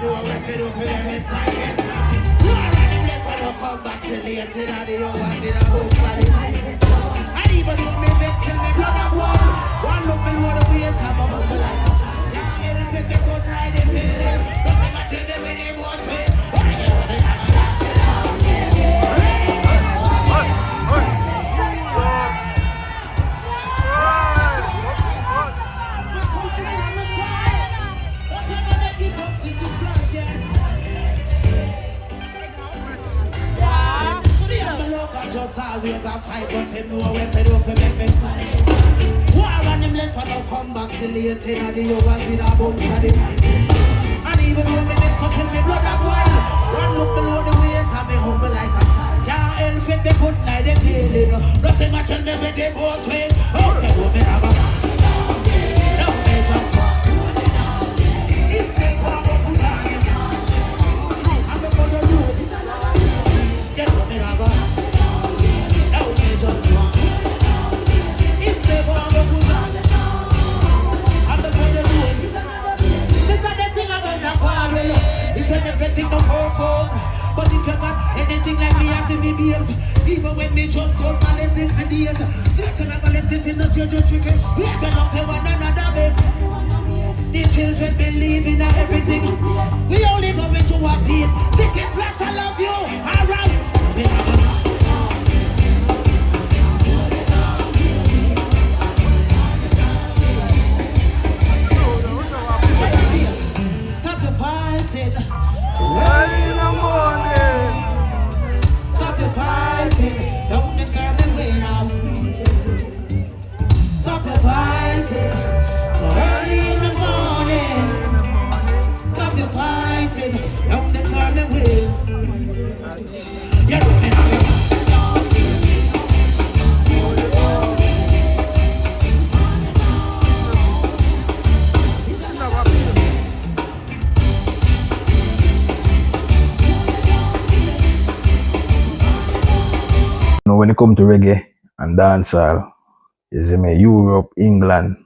know if you do for them is silent. Come back to late in the hours in a book valley. And even though me vex till me blood and one look below the waist have a humble life. Can't help it, me could ride it feeling. Don't see my children when they was sweet. Just always a fight, but him know if it don't make me fight. War on him left for now come back till late in the hours with a bunch of them. And even though me make cut till me blood a boil, one look below the waist and me humble like a child. Can't help it, me put night the feeling. Nothing much on me with the both ways. Okay, woman, I got no, they just want. It's a problem to die. I'm gonna do it. Get woman, I got. Everything don't work out. But if you got anything like me, I have to be babes. Even when me just told my lesson for days. Just I'm gonna let it in the future tricky. Yes, I love you one another, babe. The children believe in everything. We only go into our feet. CitySplash, I love you. Alright. Stop your fighting. Early in the morning. Stop your fighting. Don't disturb the way now. Stop your fighting. So early in the morning. Stop your fighting. Don't disturb the way. You're looking at me. When it comes to reggae and dancehall, you see me, Europe, England,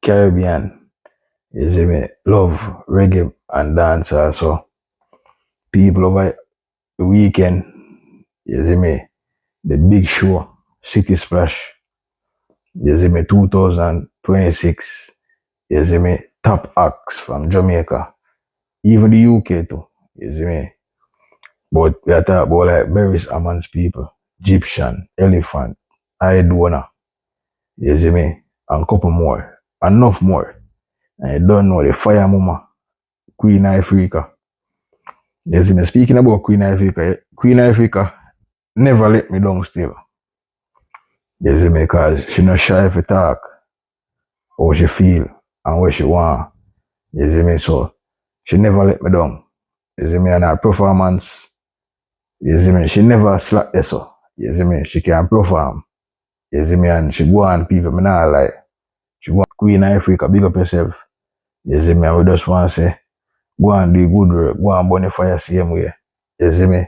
Caribbean, you see me, love reggae and dancehall. So people over the weekend, you see me, the big show, CitySplash, you see me, 2026, you see me, top acts from Jamaica, even the UK too, you see me. But we are talking about like Beres, Hammond's people, Gyptian, Elephant, Aidonia, you see me, and a couple more, enough more. And you don't know the fire mama, Queen Ifrica. You see me, speaking about Queen Ifrica never let me down still. You see me, because she not shy to talk how she feel and what she want. You see me, so she never let me down. You see me, and her performance, you see me, she never slack this so. You see me, she can perform. You see me, and she go on people, me not like. She go on Queen Ifrica, big up yourself. You see me, and we just want to say, go and do good work, go and burn fire same way. You see me?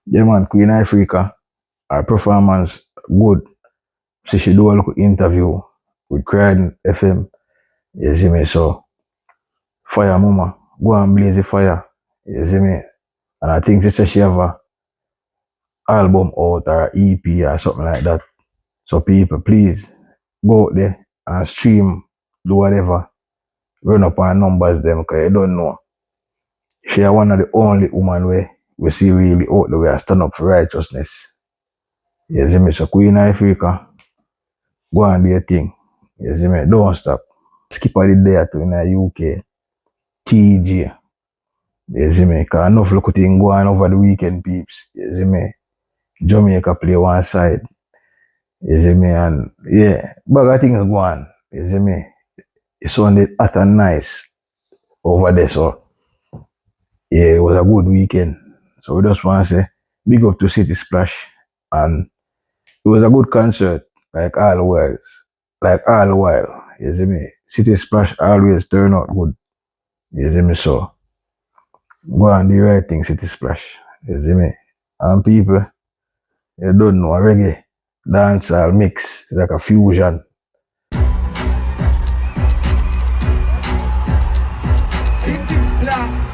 Yeah man, Queen Ifrica, her performance good. So she do a little interview with Crying FM. You see me? So fire mama, go and blaze the fire. You see me? And I think she have a album out or EP or something like that. So people, please go out there and stream, do whatever. Run up our numbers them because you don't know. She is one of the only women where we see really out the way and stand up for righteousness. You see me? So Queen Ifrica, go and do your thing. You see me? Don't stop. Skip a the day to in the UK. TG. You see me? Because enough look thing go on over the weekend, peeps. You see me? Jamaica play one side. You see me? And yeah, but I things go on. You see me? It sounded hot and nice over there. So yeah, it was a good weekend. So we just want to say big up to CitySplash. And it was a good concert, like all the while. Like all the while. You see me? CitySplash always turn out good. You see me? So go and do the right thing, CitySplash. You see me? And people, you don't know, reggae, dancehall mix, like a fusion. CitySplash.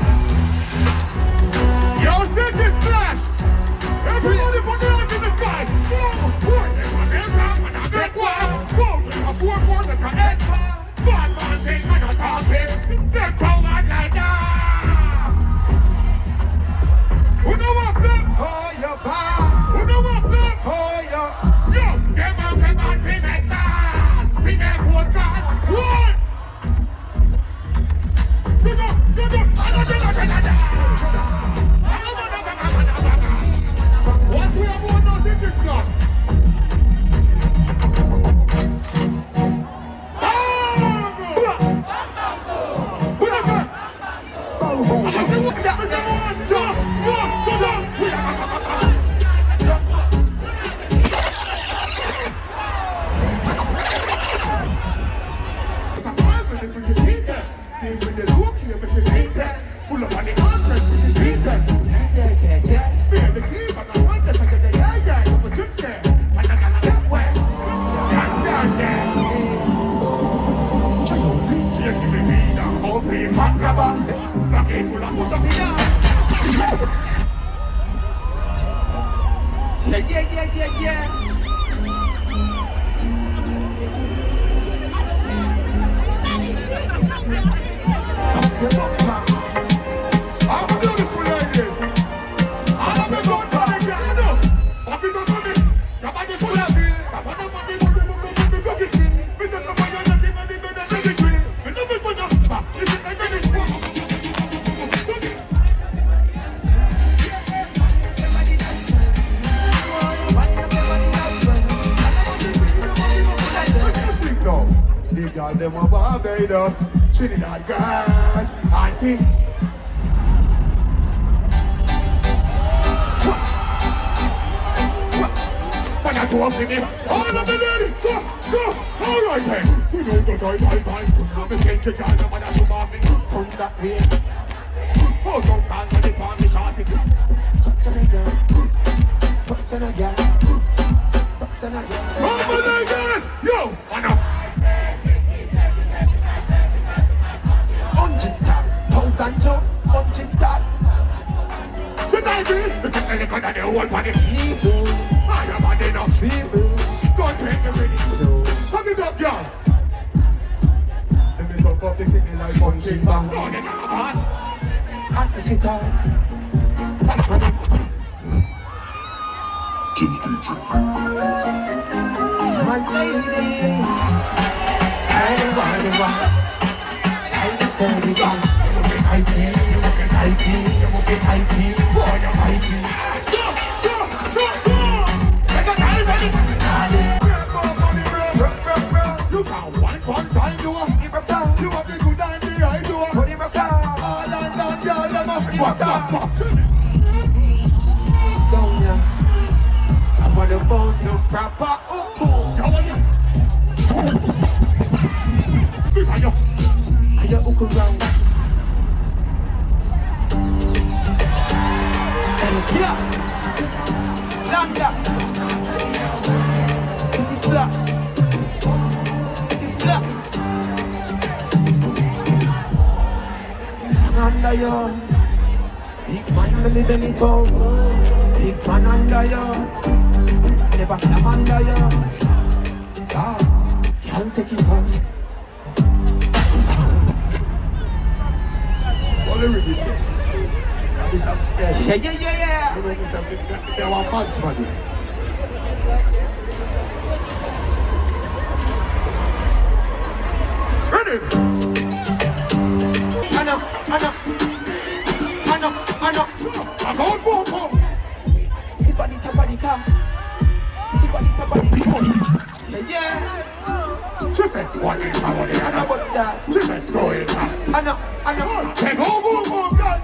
Yeah. I'm beautiful ladies. I'm a good body, you know. What you gonna do? Your body full of it. Come on, come on, cook it. Mr. Come on, you're not even the bed of the tree. And no people know. This is like this. The girl them a Barbados, Trinidad girls, auntie. When I go up in it, all of the ladies, go, all right then. You know the guy, I'm a skanky girl, no man to mommy, turn that way. Oh, don't dance when the family started. Touch on a girl, touch on a girl, touch on a girl. Mama ladies, yo, wanna. 100 stop, 1,000 jump, 100 stop. Should I be? This is the kind of the whole body. Feeble, I am body enough. Feeble, don't take the ready. Hug it up, y'all. Let me pump up the city like 100 bang. Oh, they got a pan. At the fit out. Stop on it. My lady, I don't want. I just tell you that I feel, I feel, boy, I feel. Take a time, ready? You can't one time, you are. You have the good and the right, you are. All and down, y'all, them are. Down, yeah. I'm on the phone, no proper. Oh, cool. How are you? You hook around. Yeah, Lambda, CitySplash, under you, big man, let me bend it up. Big man under you, never stop under you. Can't take it home. Yeah. You know this they want months money. Ready? I know. I'm on boom. Tip on the top of the car. Yeah. She said, what is happening? I know about that. She said, go in. I know. Take boom, God.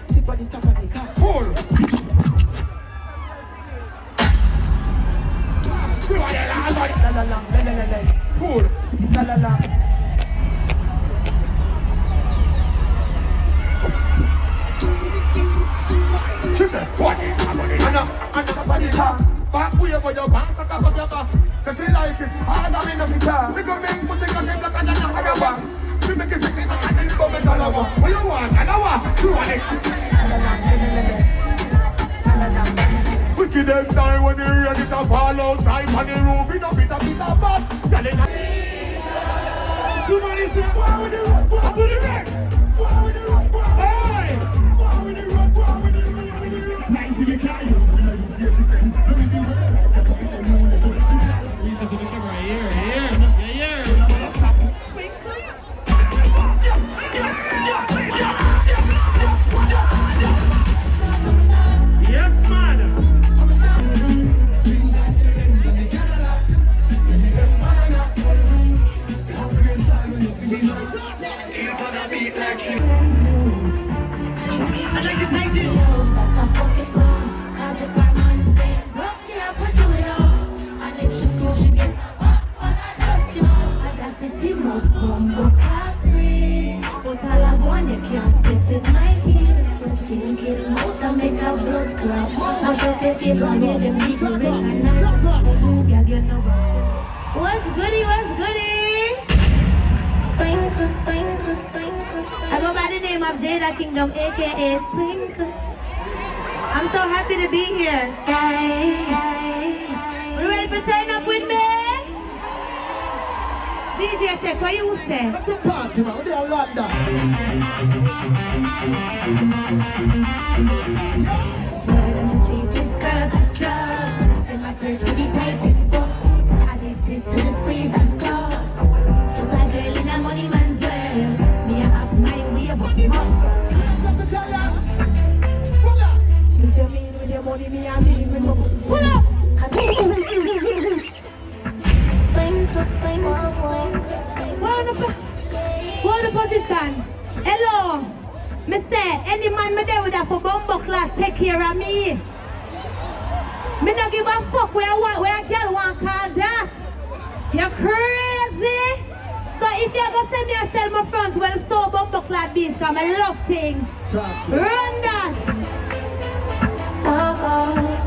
Tip on the top of the car. Pull. La. Pull. La. She said, what is happening? I know. Back way over your bank, a cup of your car. So she like it, hard on in the guitar. We go make pussy got him black and a harawa. We make it sick and then go make a lava. What you want? A lava? You want it? Wickedest time when the rain it a fall outside on the roof in a bit of bad. Somebody say, why we do it? Why we do it? Why we do it? Hey! Why we do it? Why we do it? 90 the clients. Please look at the camera here. Twinkle. Yes, man. I like to take this. But all I want, you can't step in my heels. Thinking out and make a blood clot. Mash up your face and make them people recognize. Girl, get no what's goody? Twinkle. I go by the name of Jada Kingdom, aka Twinkle. I'm so happy to be here. turn up with me? DJ Tech, what you say? Let the party, man. They are London. Girls on the street is girls and drugs. In my search for the tightest book. Addicted to the squeeze and club. Just like girl in a money man's world. Me I have my way, but me must. Let me tell ya. Pull up. Since you mean with your money, me I mean with my pussy. Pull up! Hold the position. Hello. Me say, any man me there with that for bumbo clock take care of me. Me no give a fuck where a girl want call that. You crazy? So if you go send me a sell my front, well so bumbo clock beats, cause I love things. Run that.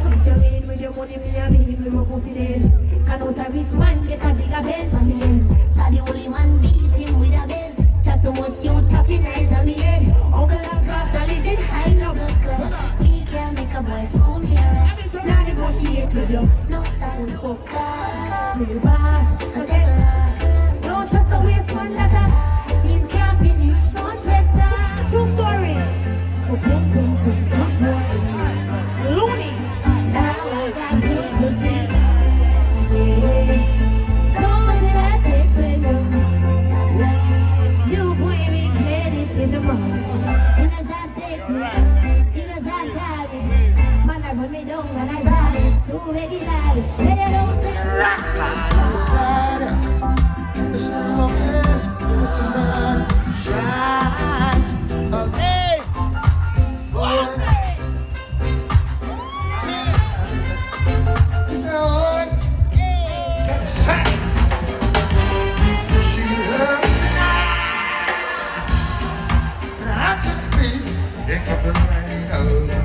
Since you mean with your money, me I mean with my pussy then. Can out a rich man get a bigger bed from me end. That the only man beat him with a bed. Chat too much you tapping eyes on me head. Uncle and cross a living high no blood club. We can make a boy phone here. Now negotiate with you. No sound for cars. Real fast, forget that. Don't trust the waste one that him can't finish. Don't stress that. True story. Looney. Now I got good pussy. Don't say that taste with you. You boy regret it in the morning. You know that takes me. You know that carry. Man, I run me down and I start it. Too regularly. Say they don't take rock. The strongest sun shines. Hey! Boy! She loves me. And I just feel it comes rain over.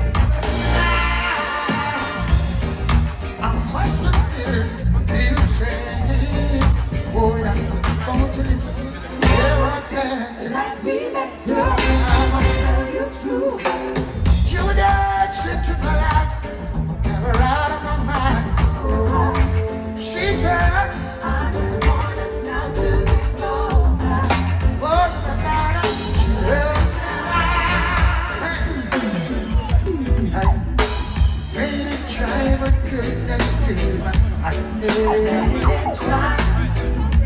I must admit, feel saying, boy, I'm going to listen. Yeah, I said, let's be met, girl. I must tell you true. You danced into my life, never out of my mind. She said, I just want us now to be closer. What's the matter? She loves me. Hey, made it try, but couldn't still. I didn't try.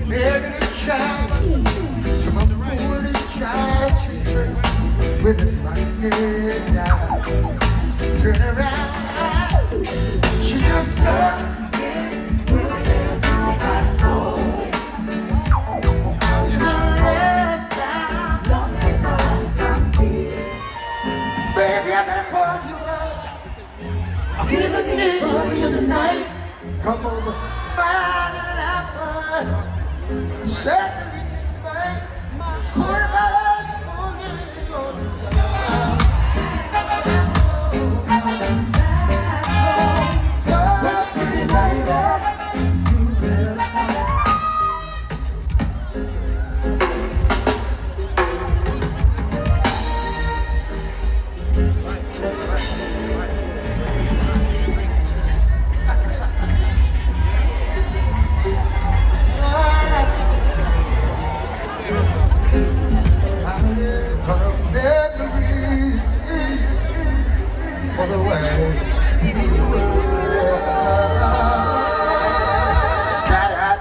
Made it try. Some of the fool is trying to treat her with his lightness now. Turn around. She just loves me. Baby, I gotta call you up. I feel the need of you tonight. Come over, find an apple. Certainly tonight. What about us? For the way you were scattered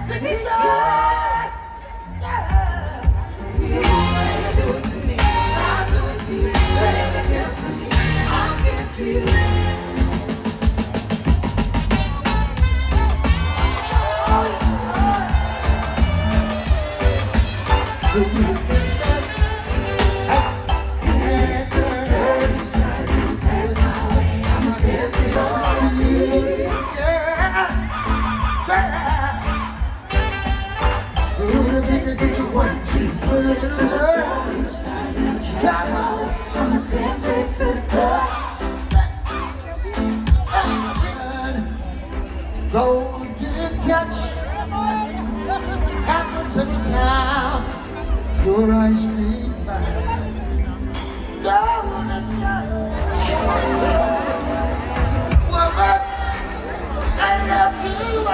beneath the eyes. You do it to me, I'll do it to you. Baby, give to me, I'll give to you. Go get in touch. Happens every time your eyes meet mine. Go on and touch. Woman, I love you.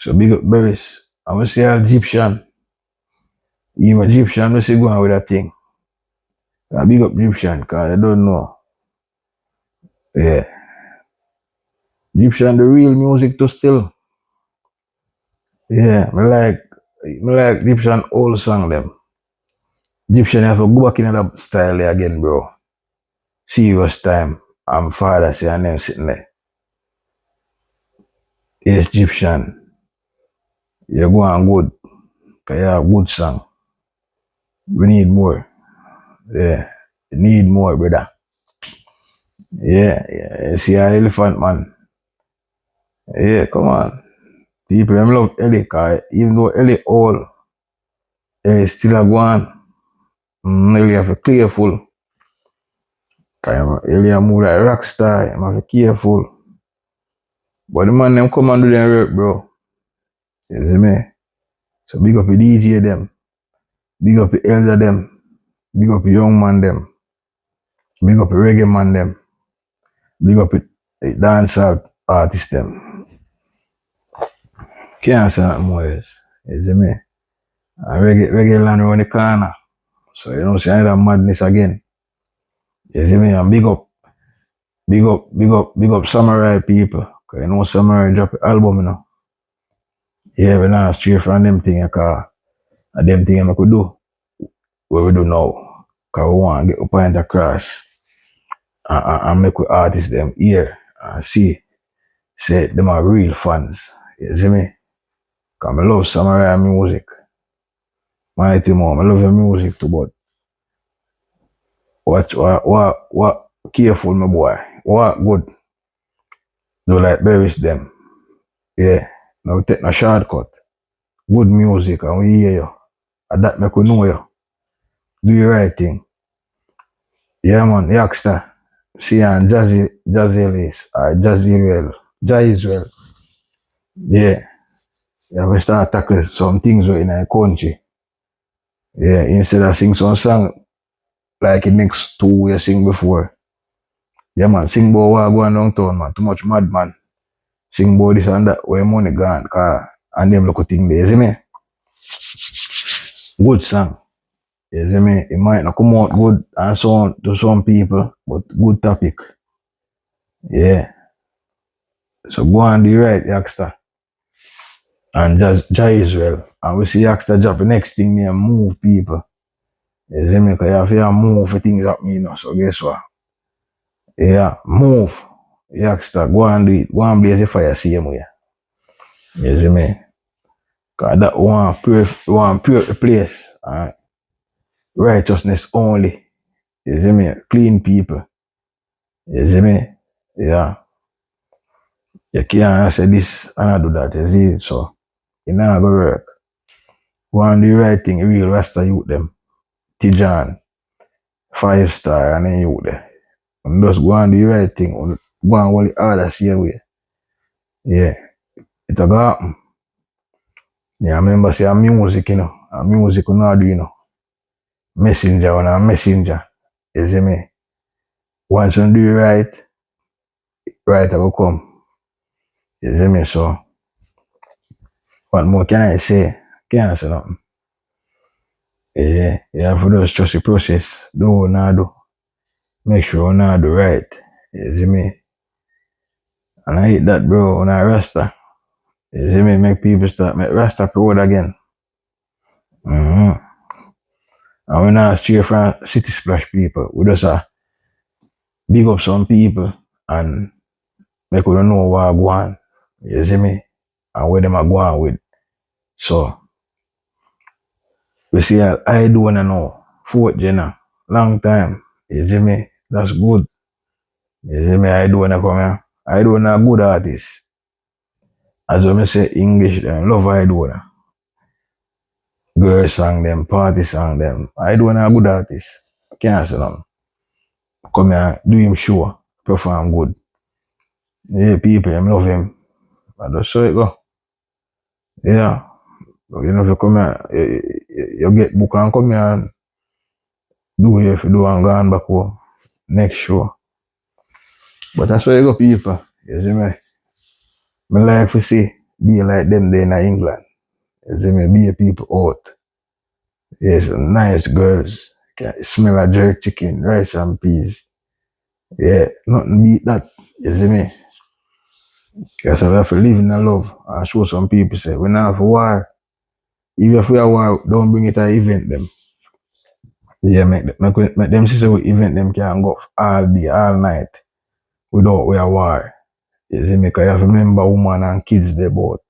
So big up Beres. I'm gonna say Gyptian. Even Gyptian, I say go on with that thing. I big up Gyptian because I don't know. Yeah. Gyptian the real music to still. Yeah, me like Gyptian old song them. Gyptian have to go back in that style there again, bro. Serious time. I'm father say and them sitting there. Yes, Gyptian. You go on good. Cause you have good song. We need more. Yeah. You need more, brother. Yeah. You see an Elephantman. Yeah, come on. People them love Ellie, cause even though Ellie old, Ellie still a go on. Ellie have to be careful. Cause Ellie a move like rock star. You have to be careful. But the man them come and do their work, bro. You see me? So big up the DJ them. Big up the elder them. Big up the young man them. Big up the reggae man them. Big up the dancehall artist them. Can't say nothing more else. You see me? And reggae land around the corner. So you know, see another madness again. You see me? And big up Samurai people. Cause you know Samurai drop the album, you know. Yeah, we not straight from them things, cause them things I could do what we do now. Cause we want to get up point across and make we artists them hear and see, say them are real fans. You see me? Cause I love Samurai music. Mighty mom, I love your music too, but what careful my boy. What good. Do like Beres them. Yeah. Now take no shortcut. Good music and we hear you. And that make we know you. Do your right thing. Yeah man, youngster. See and Jazzy Israel. Yeah. You have to start tackle some things in our country. Yeah, instead of sing some song like the next two we sing before. Yeah man, sing about what going downtown man. Too much mad man. Sing about this and that where money gone. And them look at thing there, you see me? Good song. You see me? It might not come out good and so on to some people, but good topic. Yeah. So go and do right, youngster. And just Jai Israel. And we see youngster drop the next thing there, move people. You see me? Because you have to move for things up me, you know. So guess what? Yeah, move. Youngster, go and do it. Go and blaze the fire same way. You see me? Because that one pure the place. Righteousness only. You see me? Clean people. You see me? Yeah. You can't say this and I do that. You see it? So, it not go work. Go and do the right thing. Real Rasta youth them. Tijan. 5 star and then you there. And just go and do the right thing. Go and hold the order same way. Yeah. It'll go happen. Yeah, I remember say music, you know. Music will not do, you know. Messenger when I'm messenger. You see me? Once you do it right I will come. You see me? So what more can I say? Can't say nothing. Yeah, you have to just trust the process. Do what you do. Make sure you do right. You see me? And I hate that, bro, when I Rasta. You see me? Make people start make Rasta proud again. Mm-hmm. And we're not straight from CitySplash people. We just big up some people and make we don't know what I go on. You see me? And where them are going with. So we see Aidonia now. 4th gen. Long time. You see me? That's good. You see me? Aidonia come here. Aidonia a good artist. As when I say English, them love Aidonia. Girl song them, party song them. Aidonia a good artist. Can't say nothing. Come here, do him show, perform good. Yeah, people them love him. I just saw it go. Yeah. You know, if you come here, you get book and come here and do it if you do and go on back home. Next show. But that's why you go people. You see me? Me like to see be like them there in England. You see me, be people out. Yes, nice girls. Can smell a jerk chicken, rice and peas. Yeah, nothing beat that. You see me? Because we have to live in a love and show some people say we not have a war. Even if we are war, don't bring it to event them. Yeah, make them see we event them can go all day, all night without we are war. You see me? Because you have to remember women and kids they both.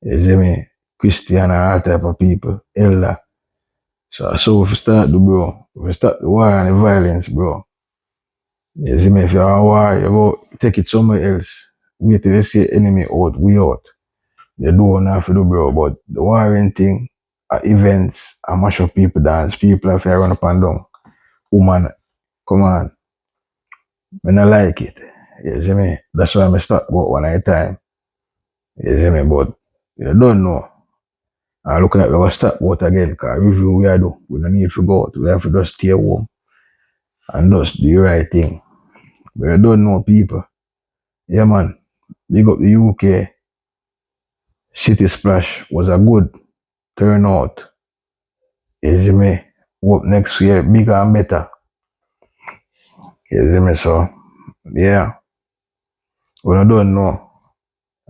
You see me? Christian and all type of people, elder. So if we start the bro, if we start the war and the violence, bro. You see me? If you're a war, you go take it somewhere else. Wait till you see enemy out, we out. You don't have to do, bro. But the warring thing, events, I mash up people dance, people have to run up and down. Woman, come on. I don't like it. You see me? That's why I start about one at a time. You see me? But you don't know. I look at we will start out again, because review we are do. We don't need to go out. We have to just stay home and just do the right thing. But you don't know people. Yeah man. Big up the UK. City Splash was a good turnout. You see me? Hope next year bigger and better. You see me? So yeah. When I don't know.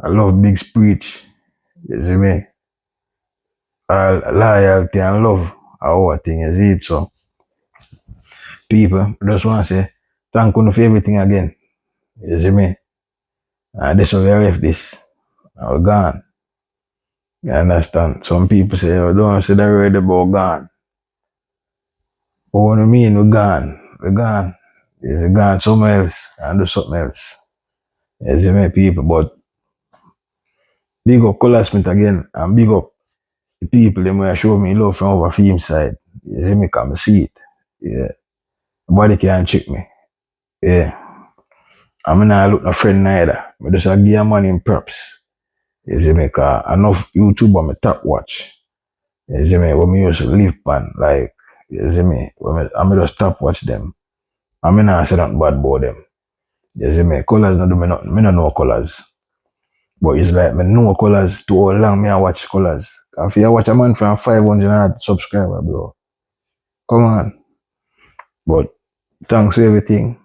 I love big speech. You see me? Loyalty and love are our thing, you see it? So people just want to say thank you for everything again. You see me? And this is where we left this. We're gone. You understand? Some people say, oh, don't say that word about gone. But what do you mean we're gone? We're gone. We're gone somewhere else and do something else. You see me, people? But big up Color Smith again and big up the people them will show me love from our film side. You see me? Come see it. Yeah. Nobody can trick me. Yeah. I'm not look no friend neither. I just give your money in props. You see me? Cause enough YouTuber me top watch. You see me? When me used to live pan, like, you see me? I'm just top watch them. I'm not say nothing bad about them. You see me? Colors not do me nothing. Me not know colors. But it's like me know colors to how long me I watch colors. If you watch a man from 500 subscribers, bro. Come on. But thanks for everything.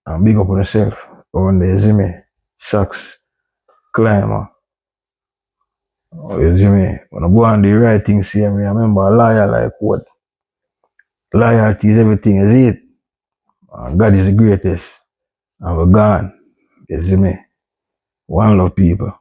And big up on yourself. On the, you see me? Sucks. Climber. Oh, you see me? When I go on the right thing, see me, I remember a liar like what? Loyalty is everything, you see it? God is the greatest. And we're gone. You see me? One love people.